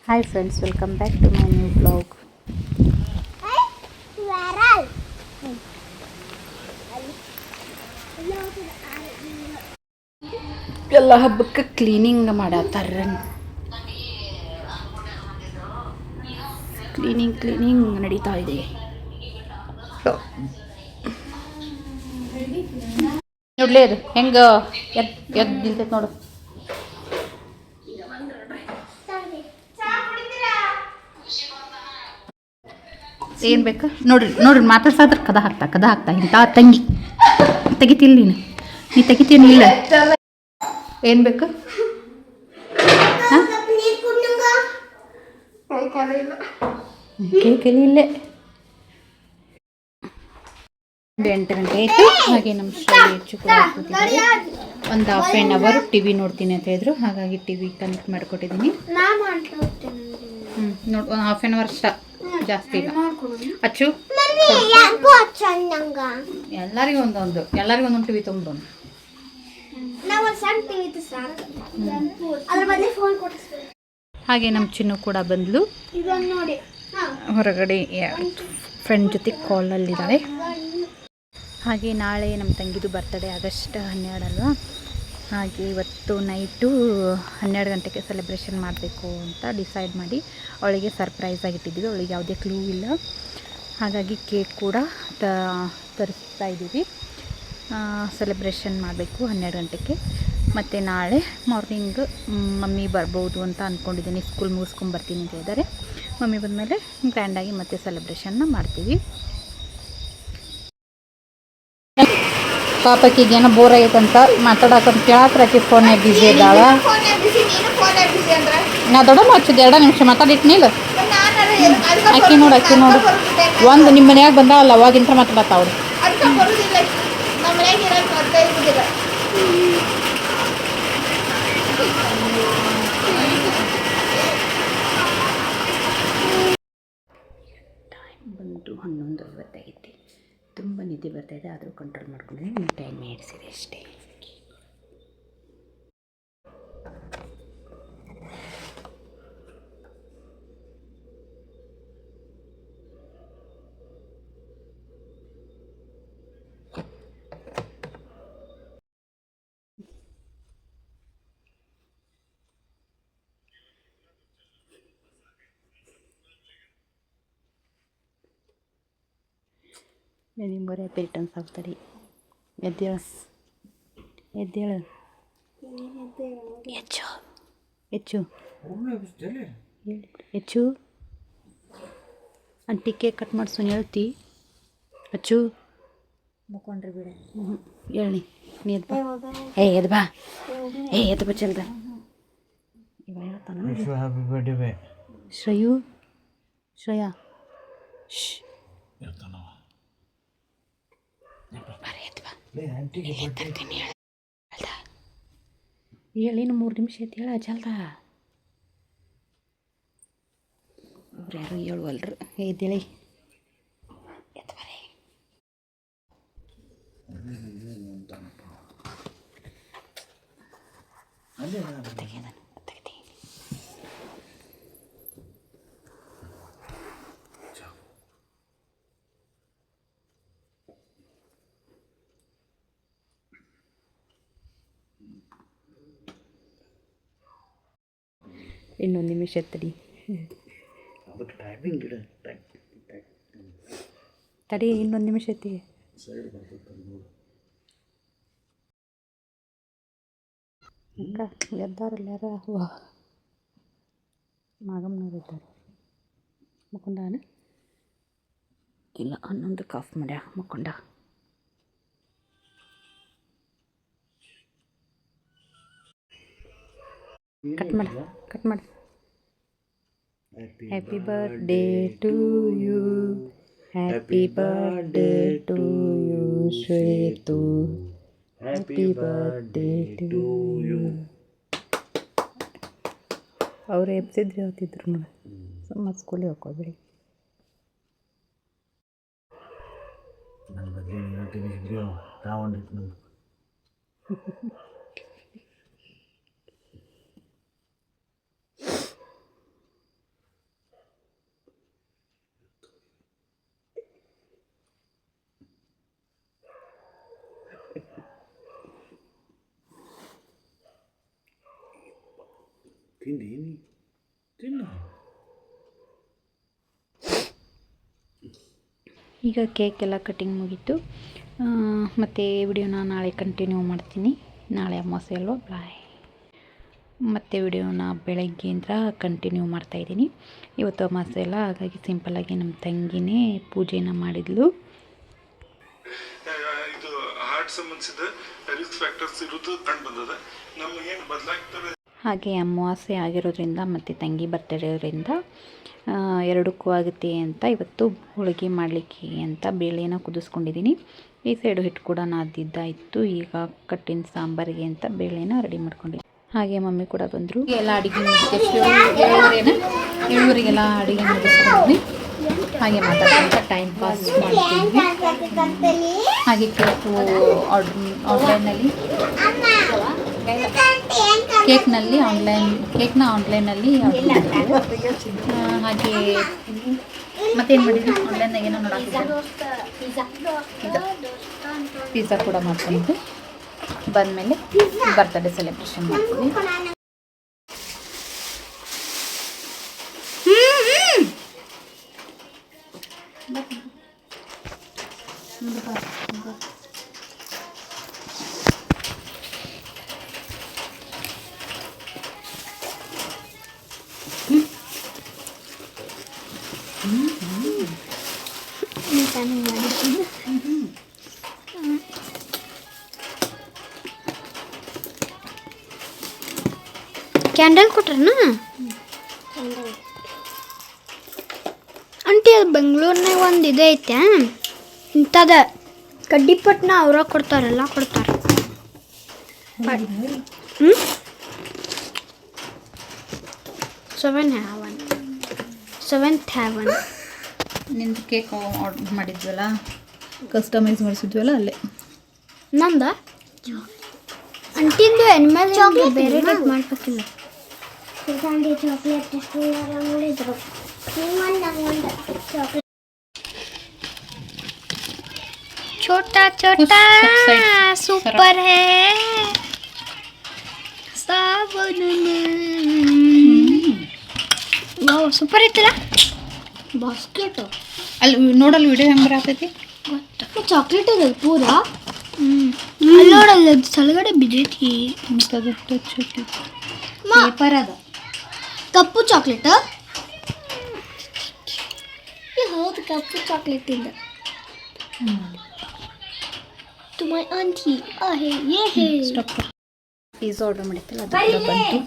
Hi friends, welcome back to my new vlog. ಎಲ್ಲ ಹಬ್ಬಕ್ಕೆ cleaning ಮಾಡತ್ತಾರ. Cleaning ನಡೀತಾ ಇದೆ. ನೋಡ್ಲೇ ಅದು ಹೆಂಗೆ ಎದ್ದು ನಿಂತೈತೆ ನೋಡು. ಏನು ಬೇಕು ನೋಡ್ರಿ ಮಾತಾಡ್ಸಾದ್ರೆ ಕದ ಹಾಕ್ತಾ ಇಂಥ ತಂಗಿ ತೆಗಿತಿಲ್ಲ ನೀ ತೆಗಿತೀನಿ ಇಲ್ಲ. ಏನು ಬೇಕು? ಕೇಳಿ ಇಲ್ಲೇ 8 ಗಂಟೆ ಆಯಿತು. ಹಾಗೆ ನಮ್ಮ ಹೆಚ್ಚು ಕೂಡ ಒಂದು ½ ಟಿ ವಿ ನೋಡ್ತೀನಿ ಅಂತ ಹೇಳಿದ್ರು. ಹಾಗಾಗಿ ಟಿ ವಿ ಕನೆಕ್ಟ್ ಮಾಡಿಕೊಟ್ಟಿದ್ದೀನಿ. ನೋಡಿ ಒಂದು ½ ಅಷ್ಟ, ಜಾಸ್ತಿ ಇಲ್ಲ. ಅಚ್ಚು ಎಲ್ಲರಿಗೂ ಒಂದೊಂದು ಟಿ ವಿ ತೊಗೊಂಡು ಹಾಗೆ ನಮ್ಮ ಚಿನ್ನು ಕೂಡ ಬಂದ್ಲು. ಹೊರಗಡೆ ಫ್ರೆಂಡ್ ಜೊತೆ ಕಾಲಲ್ಲಿದ್ದಾಳೆ. ಹಾಗೆ ನಾಳೆ ನಮ್ಮ ತಂಗಿದು ಬರ್ತಡೇ ಆಗಸ್ಟ್ 12 ಅಲ್ವಾ. ಹಾಗೆ ಇವತ್ತು ನೈಟು 12 ಗಂಟೆಗೆ ಸೆಲೆಬ್ರೇಷನ್ ಮಾಡಬೇಕು ಅಂತ ಡಿಸೈಡ್ ಮಾಡಿ ಅವಳಿಗೆ ಸರ್ಪ್ರೈಸ್ ಆಗಿಟ್ಟಿದ್ದೀವಿ. ಅವಳಿಗೆ ಯಾವುದೇ ಕ್ಲೂ ಇಲ್ಲ. ಹಾಗಾಗಿ ಕೇಕ್ ಕೂಡ ತರಿಸ್ತಾ ಇದ್ದೀವಿ. ಸೆಲೆಬ್ರೇಷನ್ ಮಾಡಬೇಕು 12 ಗಂಟೆಗೆ. ಮತ್ತು ನಾಳೆ ಮಾರ್ನಿಂಗ್ ಮಮ್ಮಿ ಬರ್ಬೋದು ಅಂತ ಅಂದ್ಕೊಂಡಿದ್ದೀನಿ. ಸ್ಕೂಲ್ ಮುಗಿಸ್ಕೊಂಬರ್ತೀನಿ ಅಂತ ಹೇಳಿದ್ದಾರೆ. ಮಮ್ಮಿ ಬಂದಮೇಲೆ ಗ್ರ್ಯಾಂಡಾಗಿ ಮತ್ತೆ ಸೆಲೆಬ್ರೇಷನ್ನ ಮಾಡ್ತೀವಿ. ಪಾಪಕ್ಕಿಗೇನೋ ಬೋರ್ ಆಗೈತಂತ ಮಾತಾಡೋಕಂತ ಕೇಳಾಕ್ರಾಕಿ ಫೋನೇ ಬಿಸಿ ಇದ್ದಾಳ. ನಾ ದೊಡ್ಡಮ್ಮ ಹಚ್ಚಿದ್ದೆ 2 ನಿಮಿಷ ಮಾತಾಡಿಟ್ನಿಲ್ಲ. ಅಕ್ಕಿ ನೋಡು ಒಂದು ನಿಮ್ಮ ಮನ್ಯಾಗ ಬಂದಾವಲ್ಲ ಅವಾಗಿಂತ ಮಾತಾಡತ್ತಾವ್ರು. ಟೈಮ್ ಬಂದು 11:50 ಆಗೈತಿ. ತುಂಬ ನಿದ್ದೆ ಬರ್ತಾಯಿದೆ, ಆದರೂ ಕಂಟ್ರೋಲ್ ಮಾಡ್ಕೊಂಡಿದ್ದೀನಿ. ಟೈಮ್ ಏರಿಸಿದೆ ಅಷ್ಟೇ. ನಿಂಬರೇ ಪೇಟನ್ಸ್ ಆಗ್ತಾರೆ. ಎದ್ದೇಳು ಹೆಚ್ಚು ಆಂಟಿ ಕೇಕ್ ಕಟ್ ಮಾಡಿಸು ಹೇಳ್ತಿ. ಅಚ್ಚು ಮುಕ್ಕೊಂಡ್ರಿ ಬಿಡ. ಹೇಳಿ ನೀ ಎದ್ ಬಾ ಚಲ್ದ. ಇವ ಹೇಳ್ತಾನ ಶ್ರೇಯಾ ಹೇಳಿನ 3 ನಿಮಿಷ ಐತಿ. ಹೇಳ ಜಲ್ದ. ಅವ್ರು ಯಾರು ಹೇಳುವಲ್ರು. ಎದ್ದೇಳಿ ಎದ್ದು ಬರೀ. ಇನ್ನೊಂದು ನಿಮಿಷ ತಡಿ. ಇನ್ನೊಂದು ನಿಮಿಷ ಐತಿ. ಎದ್ದಾರಲ್ಲ ಯಾರ ಮಾಗಮ್ಮನವ್ರು ಇದ್ದಾರೆ. ಮುಕ್ಕೊಂಡಾನ ಇಲ್ಲ 11 ಕಾಫ್ ಮಾಡ್ಯ ಮುಕ್ಕೊಂಡ. ಕಟ್ ಮಾಡು. Happy birthday to you, happy birthday to you Shwetu, happy birthday to you. ಅವ್ರು ಎಬ್ಸಿದ್ರೆ ಹೇಳ್ತಿದ್ರು ನೋಡಿ. ಸುಮ್ಮ ಸ್ಕೂಲಿಗೆ ಹೋಗ್ಕೋಬೇಡಿ. ನನ್ನ ಬದಲಿ ತಗೊಂಡಿತ್ತು. ಈಗ ಕೇಕ್ ಎಲ್ಲ ಕಟಿಂಗ್ ಮುಗೀತು. ಮತ್ತು ವಿಡಿಯೋನ ನಾಳೆ ಕಂಟಿನ್ಯೂ ಮಾಡ್ತೀನಿ. ನಾಳೆ ಅಮಾವಾಸ್ಯೆ ಅಲ್ವಾ, ಬಾಯ್. ಮತ್ತು ವಿಡಿಯೋನ ಬೆಳಗ್ಗೆಯಿಂದ ಕಂಟಿನ್ಯೂ ಮಾಡ್ತಾಯಿದ್ದೀನಿ. ಇವತ್ತು ಅಮಾವಾಸ್ಯೆ ಅಲ್ಲ, ಹಾಗಾಗಿ ಸಿಂಪಲ್ಲಾಗಿ ನಮ್ಮ ತಂಗಿನೇ ಪೂಜೆನ ಮಾಡಿದ್ಲು. ಇದು ಹಾರ್ಟ್ ಸಂಬಂಧಿಸಿದ ರಿಸ್ಕ್ ಫ್ಯಾಕ್ಟರ್ಸ್ ಇರೋದು ಕಂಡು ಬಂದದ. ನಮಗೇನು ಬದಲಾಗ್ತದೆ. ಹಾಗೆ ಅಮಾವಾಸ್ಯೆ ಆಗಿರೋದ್ರಿಂದ ಮತ್ತು ತಂಗಿ ಬರ್ತಡೇ ಇರೋದ್ರಿಂದ ಎರಡಕ್ಕೂ ಆಗುತ್ತೆ ಅಂತ ಇವತ್ತು ಹೋಳಿಗೆ ಮಾಡಲಿಕ್ಕೆ ಅಂತ ಬೇಳೆನ ಕುದಿಸ್ಕೊಂಡಿದ್ದೀನಿ. ಈ ಸೈಡು ಹಿಟ್ಟು ಕೂಡ ನಾದಿದ್ದಾಯಿತು. ಈಗ ಕಟ್ಟಿನ ಸಾಂಬಾರಿಗೆ ಅಂತ ಬೇಳೆನ ರೆಡಿ ಮಾಡ್ಕೊಂಡಿದ್ದೀನಿ. ಹಾಗೆ ಮಮ್ಮಿ ಕೂಡ ಬಂದರು. ಎಲ್ಲ ಅಡುಗೆ ಏಳುವರೆಗೆಲ್ಲ ಅಡುಗೆ ಮುಗಿಸ್ಕೊಂಡ್ವಿ. ಹಾಗೆ ಮಾತಾಡ್ತಾ ಟೈಮ್ ಪಾಸ್ ಮಾಡ್ತೀವಿ. ಹಾಗೆ ಕೇಕ್ನ ಆನ್ಲೈನಲ್ಲಿ ಹಾಗೆ ಮತ್ತೇನು ಮಾಡಿದ್ವಿ, ಆನ್ಲೈನ್ನಾಗ ಏನೋ ನೋಡಾಕಿದ್ದೆ, ಪಿಜ್ಜಾ ಕೂಡ ಮಾಡ್ಕೊಂಡಿದ್ವಿ. ಬಂದಮೇಲೆ ಬರ್ತ್ಡೇ ಸೆಲೆಬ್ರೇಷನ್ ಮಾಡ್ತೀವಿ. ಕ್ಯಾಂಡಲ್ ಕೊಟ್ರನ ಆಂಟಿ, ಅದು ಬೆಂಗಳೂರಿನಾಗ ಒಂದು ಇದು ಐತೆ ಇಂಥದ ಕಡ್ಡಿಪಟ್ನ ಅವ್ರ ಕೊಡ್ತಾರಲ್ಲ ಕೊಡ್ತಾರೆ. 7th heaven. ನಿಂದು ಕೇಕ್ ಆರ್ಡರ್ ಮಾಡಿದ್ವಲ್ಲ, ಕಸ್ಟಮೈಸ್ ಮಾಡಿಸಿದ್ವಲ್ಲ ಅಲ್ಲೇ. ನಂದ ಅಂಟಿಂದು ಎನಿಮಲ್ ಬೇರೆ ಟೈಪ್ ಮಾಡ್ಬೇಕಿಲ್ಲ. छोटा छोटा सुपर है साबुन वाव सुपर ಐತಲ್ಲ ಬಾಸ್ಕೆಟ್. ಅಲ್ಲಿ ನೋಡಲ್ಲ ವಿಡಿಯೋ ಹೆಂಗೆ ಬರತೈತಿ ಗೊತ್ತಾ? ಚಾಕ್ಲೇಟ್ ಅದ ಪೂರಾ. ಅಲ್ಲಿ ನೋಡಲ್ಲ ಕೆಳಗಡೆ ಬಿದ್ದೈತಿ. ಪೇಪರ್ ಅದ ಕಪ್ಪು ಚಾಕ್ಲೇಟ್. ಹೌದು ಕಪ್ಪು ಚಾಕ್ಲೇಟ್ ಇಂದ तुम्हारी आंटी आहे ये है. ಸ್ಟಾಪ್. ಪಿಜ್ಜಾ ಆರ್ಡರ್ ಮಾಡಿತ್ತಲ್ಲ ಅದು ಬಂತು.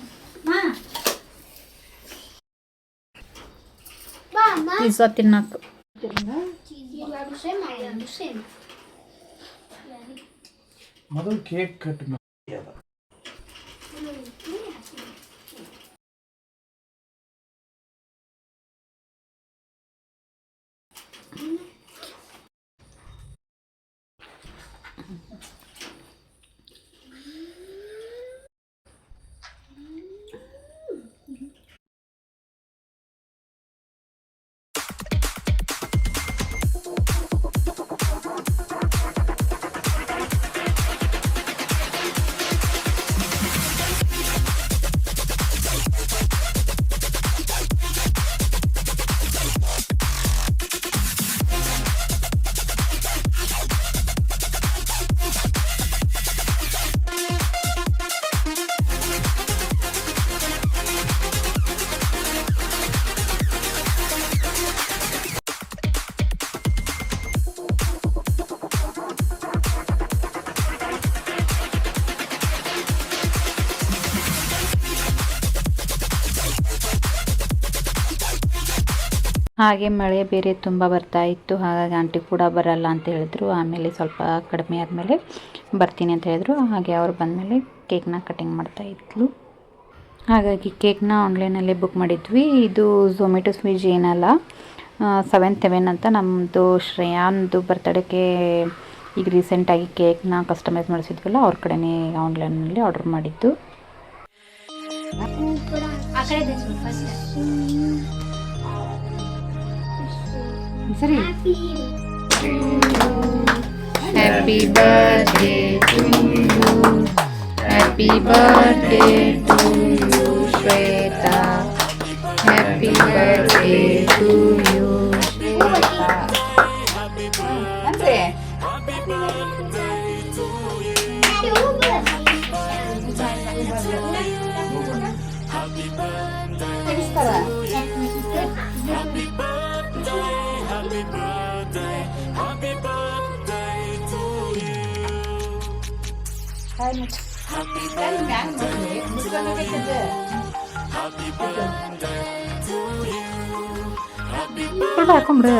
ಪಿಜ್ಜಾ ತಿನ್ನಕ್ಕೆ ಮೊದಲು ಕೇಕ್ ಕಟ್ ಮಾಡಿ ಹಾಗೆ ಮಳೆ ಬೇರೆ ತುಂಬ ಬರ್ತಾ ಇತ್ತು. ಹಾಗಾಗಿ ಆಂಟಿ ಕೂಡ ಬರಲ್ಲ ಅಂತ ಹೇಳಿದ್ರು. ಆಮೇಲೆ ಸ್ವಲ್ಪ ಕಡಿಮೆ ಆದಮೇಲೆ ಬರ್ತೀನಿ ಅಂತ ಹೇಳಿದ್ರು. ಹಾಗೆ ಅವ್ರು ಬಂದಮೇಲೆ ಕೇಕ್ನ ಕಟಿಂಗ್ ಮಾಡ್ತಾಯಿದ್ಲು. ಹಾಗಾಗಿ ಕೇಕ್ನ ಆನ್ಲೈನಲ್ಲೇ ಬುಕ್ ಮಾಡಿದ್ವಿ. ಇದು ಝೊಮ್ಯಾಟೊ ಸ್ವಿಗ್ಗಿ ಏನಲ್ಲ, 7th heaven ಅಂತ ನಮ್ಮದು ಶ್ರೇಯಾಂದು ಬರ್ತಡೇಗೆ ಈಗ ರೀಸೆಂಟಾಗಿ ಕೇಕ್ನ ಕಸ್ಟಮೈಸ್ ಮಾಡಿಸಿದ್ವಲ್ಲ, ಅವ್ರ ಕಡೆನೇ ಆನ್ಲೈನಲ್ಲಿ ಆರ್ಡರ್ ಮಾಡಿದ್ದು. ಸರಿ. Happy birthday to you, happy birthday to you Shwetha happy birthday to you Shwetha ಅಂದ್ರೆ ಸ್ವಲ್ಪ ಹಾಕೊಂಬಿಡು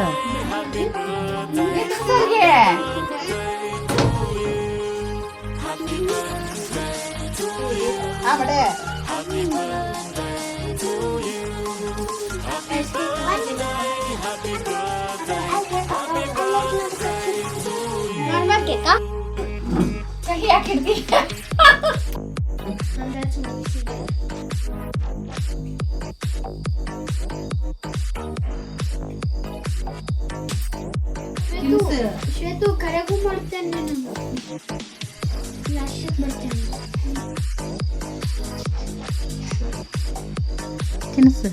ನಾರ್ಮಲ್ ಕೇಕಾ ಕಹಿ ಹಾಕಿಡ್ತಿ ಶ್ವೇತು ಕರೆಗೂ ಮಾಡ್ತೇನೆ ನಾನು ಲಾಸ್ಟಿಗೆ ಬರ್ತೇನೆ ತಿನ್ಸು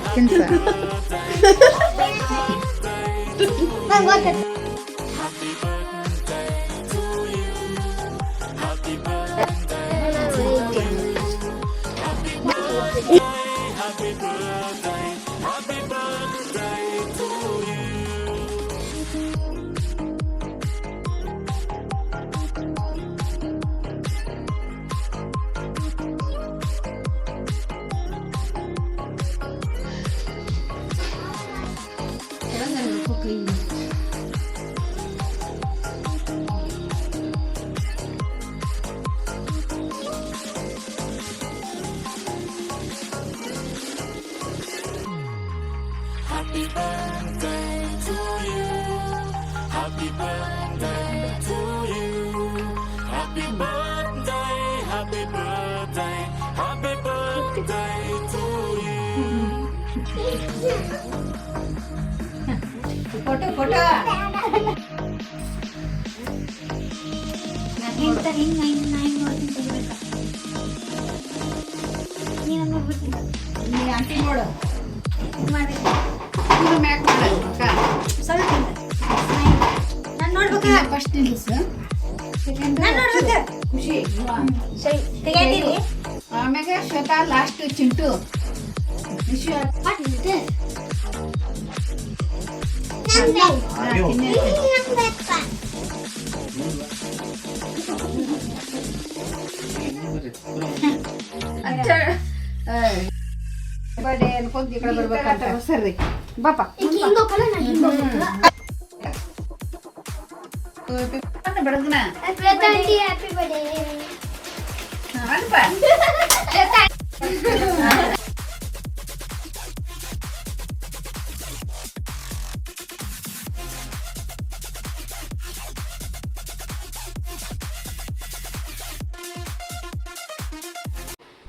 ತಿನ್ಸು ನಂಗೆ ಗೊತ್ತೈತೆ ಫೋಟೋ ಫೋಟೋ ಆಂಟಿ ನೋಡು ಮ್ಯಾಕ್ ನಾನು ನೋಡ್ಬೇಕಾ ಫಸ್ಟ್ ನಿಲ್ಲಿಸು ನಾನು ನೋಡ್ಬೇಕಾ ಖುಷಿ ಸರಿ ತೆಗೆದಿರಿ ಆಮ್ಯಾಗ ಶ್ವೇತಾ ಲಾಸ್ಟ್ ಚಿಂಟು ವಿಶ್ವ ಬರ್ಡೇ ಅನ್ಕೊಂತ ಈ ಕಡೆ ಬರ್ಬೇಕಂತ ಸರಿ ಬಾಪ ಬೆಳಗ್ನ ಹ್ಯಾಪಿ ಬರ್ಡೇ ಅಲ್ಪ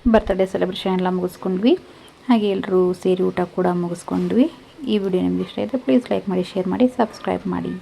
ಬರ್ತ್ಡೇ ಸೆಲೆಬ್ರೇಷನ್ ಎಲ್ಲ ಮುಗಿಸ್ಕೊಂಡ್ವಿ ಹಾಗೆ ಎಲ್ಲರೂ ಸೇರಿ ಊಟ ಕೂಡ ಮುಗಿಸ್ಕೊಂಡ್ವಿ ಈ ವಿಡಿಯೋ ನಿಮ್ಗೆ ಇಷ್ಟ ಆಯಿತು ಪ್ಲೀಸ್ ಲೈಕ್ ಮಾಡಿ ಶೇರ್ ಮಾಡಿ ಸಬ್ಸ್ಕ್ರೈಬ್ ಮಾಡಿ